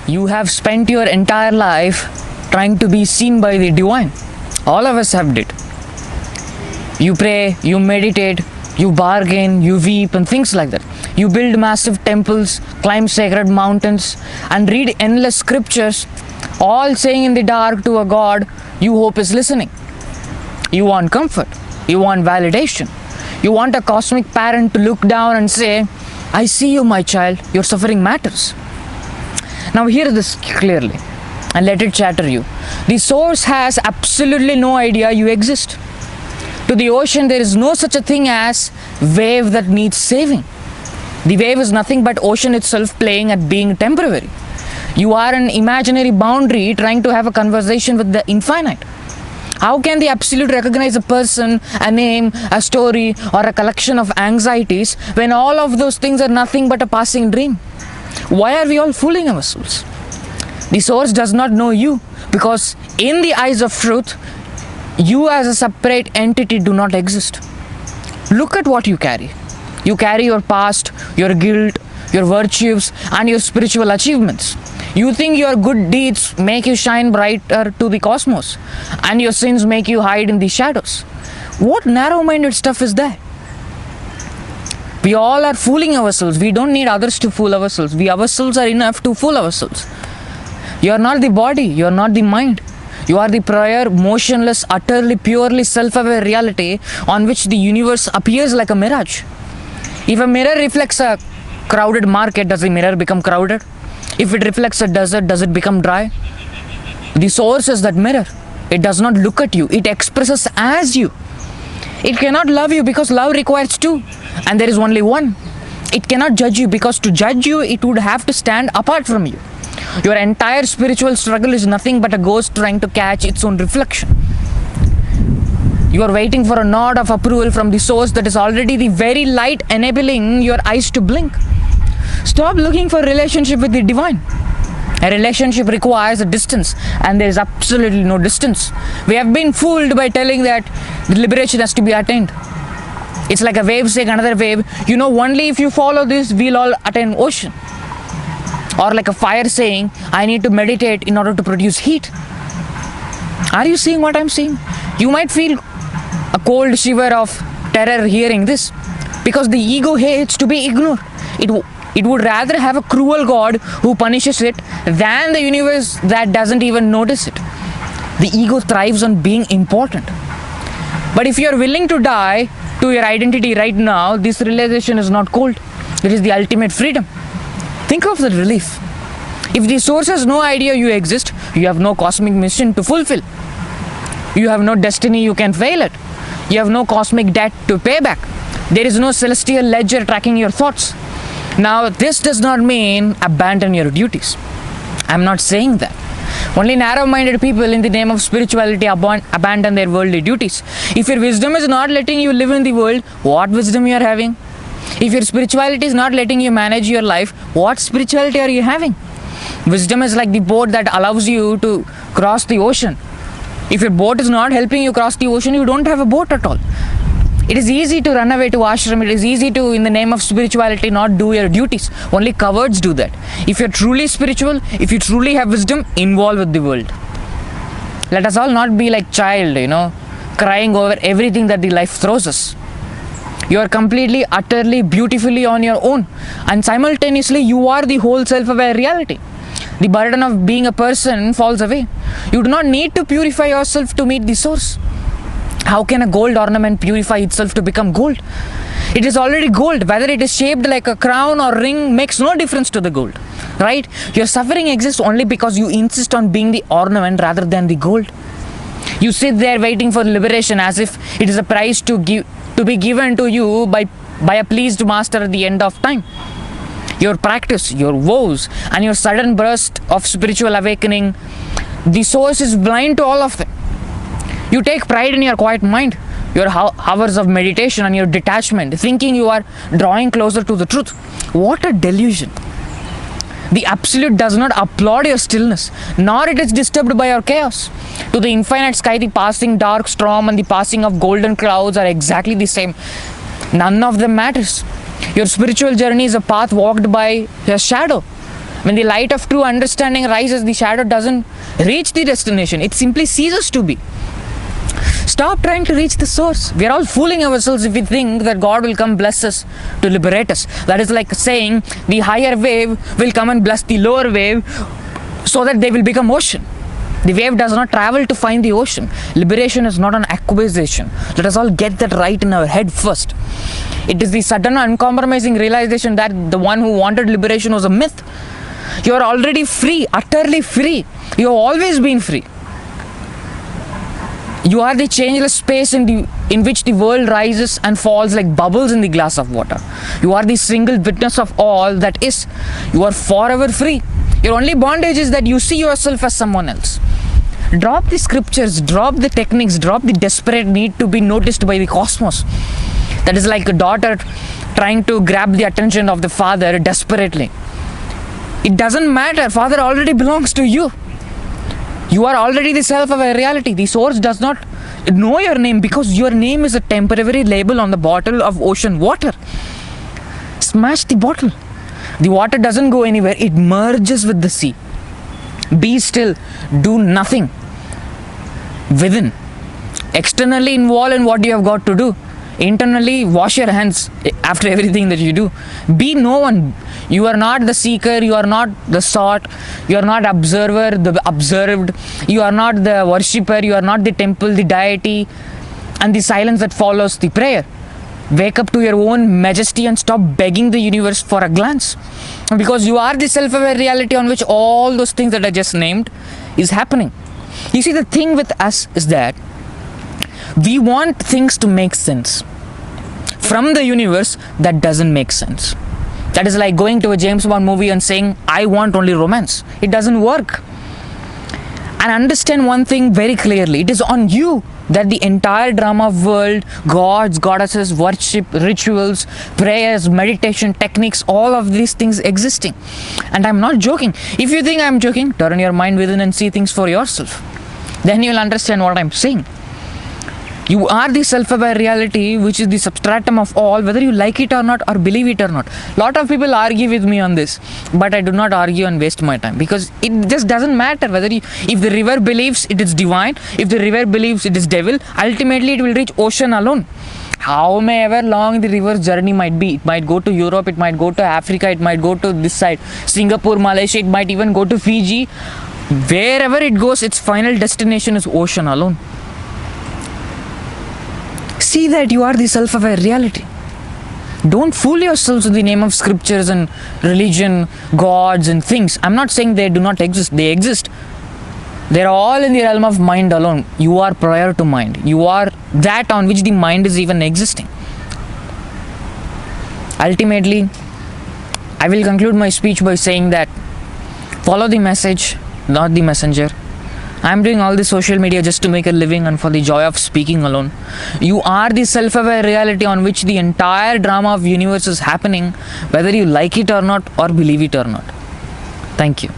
You have spent your entire life trying to be seen by the divine. All of us have did. You pray, you meditate, you bargain, you weep and things like that. You build massive temples, climb sacred mountains and read endless scriptures, all saying in the dark to a God you hope is listening. You want comfort, you want validation, you want a cosmic parent to look down and say, I see you, my child, your suffering matters. Now hear this clearly and let it chatter you. The source has absolutely no idea you exist. To the ocean, there is no such a thing as wave that needs saving. The wave is nothing but ocean itself playing at being temporary. You are an imaginary boundary trying to have a conversation with the infinite. How can the absolute recognize a person, a name, a story, or a collection of anxieties when all of those things are nothing but a passing dream? Why are we all fooling ourselves? The source does not know you because in the eyes of truth, you as a separate entity do not exist. Look at what you carry. You carry your past, your guilt, your virtues, and your spiritual achievements. You think your good deeds make you shine brighter to the cosmos, and your sins make you hide in the shadows. What narrow-minded stuff is that? We all are fooling ourselves. We don't need others to fool ourselves. We ourselves are enough to fool ourselves. You are not the body. You are not the mind. You are the prior, motionless, utterly, purely self-aware reality on which the universe appears like a mirage. If a mirror reflects a crowded market, does the mirror become crowded? If it reflects a desert, does it become dry? The source is that mirror. It does not look at you. It expresses as you. It cannot love you because love requires two, and there is only one. It cannot judge you because to judge you, it would have to stand apart from you. Your entire spiritual struggle is nothing but a ghost trying to catch its own reflection. You are waiting for a nod of approval from the source that is already the very light enabling your eyes to blink. Stop looking for a relationship with the divine. A relationship requires a distance, and there is absolutely no distance. We have been fooled by telling that the liberation has to be attained. It's like a wave saying another wave, only if you follow this, we'll all attain ocean. Or like a fire saying, I need to meditate in order to produce heat. Are you seeing what I'm seeing? You might feel a cold shiver of terror hearing this, because the ego hates to be ignored. It would rather have a cruel God who punishes it than the universe that doesn't even notice it. The ego thrives on being important. But if you're willing to die to your identity right now, this realization is not cold. It is the ultimate freedom. Think of the relief. If the source has no idea you exist, you have no cosmic mission to fulfill. You have no destiny you can fail at. You have no cosmic debt to pay back. There is no celestial ledger tracking your thoughts. Now, this does not mean abandon your duties. I'm not saying that. Only narrow-minded people in the name of spirituality abandon their worldly duties. If your wisdom is not letting you live in the world, what wisdom you are having? If your spirituality is not letting you manage your life, what spirituality are you having? Wisdom is like the boat that allows you to cross the ocean. If your boat is not helping you cross the ocean, you don't have a boat at all. It is easy to run away to ashram. It is easy to, in the name of spirituality, not do your duties. Only cowards do that. If you're truly spiritual, if you truly have wisdom, involve with the world. Let us all not be like child, crying over everything that the life throws us. You are completely, utterly, beautifully on your own. And simultaneously, you are the whole self-aware reality. The burden of being a person falls away. You do not need to purify yourself to meet the source. How can a gold ornament purify itself to become gold? It is already gold. Whether it is shaped like a crown or ring makes no difference to the gold. Right? Your suffering exists only because you insist on being the ornament rather than the gold. You sit there waiting for liberation as if it is a prize to be given to you by a pleased master at the end of time. Your practice, your vows, and your sudden burst of spiritual awakening, the source is blind to all of them. You take pride in your quiet mind, your hours of meditation and your detachment, thinking you are drawing closer to the truth. What a delusion. The Absolute does not applaud your stillness, nor it is disturbed by your chaos. To the infinite sky, the passing dark storm and the passing of golden clouds are exactly the same. None of them matters. Your spiritual journey is a path walked by a shadow. When the light of true understanding rises, the shadow doesn't reach the destination. It simply ceases to be. Stop trying to reach the source. We are all fooling ourselves if we think that God will come bless us to liberate us. That is like saying the higher wave will come and bless the lower wave so that they will become ocean. The wave does not travel to find the ocean. Liberation is not an acquisition. Let us all get that right in our head first. It is the sudden uncompromising realization that the one who wanted liberation was a myth. You are already free, utterly free. You have always been free. You are the changeless space in which the world rises and falls like bubbles in the glass of water. You are the single witness of all that is. You are forever free. Your only bondage is that you see yourself as someone else. Drop the scriptures, drop the techniques, drop the desperate need to be noticed by the cosmos. That is like a daughter trying to grab the attention of the father desperately. It doesn't matter. Father already belongs to you. You are already the self-aware reality. The source does not know your name because your name is a temporary label on the bottle of ocean water. Smash the bottle. The water doesn't go anywhere. It merges with the sea. Be still. Do nothing. Within. Externally involved in what you have got to do. Internally wash your hands after everything that you do. Be no one. You are not the seeker, you are not the sought, you are not observer, the observed, you are not the worshipper, you are not the temple, the deity, and the silence that follows the prayer. Wake up to your own majesty and stop begging the universe for a glance. Because you are the self-aware reality on which all those things that I just named is happening. You see, the thing with us is that we want things to make sense. From the universe, that doesn't make sense. That is like going to a James Bond movie and saying, I want only romance. It doesn't work. And understand one thing very clearly. It is on you that the entire drama of world, gods, goddesses, worship, rituals, prayers, meditation, techniques, all of these things existing. And I'm not joking. If you think I'm joking, turn your mind within and see things for yourself. Then you'll understand what I'm saying. You are the self-aware reality, which is the substratum of all, whether you like it or not, or believe it or not. Lot of people argue with me on this, but I do not argue and waste my time, because it just doesn't matter whether if the river believes it is divine, if the river believes it is devil, ultimately it will reach ocean alone. However long the river's journey might be, it might go to Europe, it might go to Africa, it might go to this side, Singapore, Malaysia, it might even go to Fiji. Wherever it goes, its final destination is ocean alone. See that you are the self-aware reality. Don't fool yourselves in the name of scriptures and religion, gods and things. I'm not saying they do not exist. They exist. They're all in the realm of mind alone. You are prior to mind. You are that on which the mind is even existing. Ultimately, I will conclude my speech by saying that follow the message, not the messenger. I'm doing all this social media just to make a living and for the joy of speaking alone. You are the self-aware reality on which the entire drama of universe is happening, whether you like it or not or believe it or not. Thank you.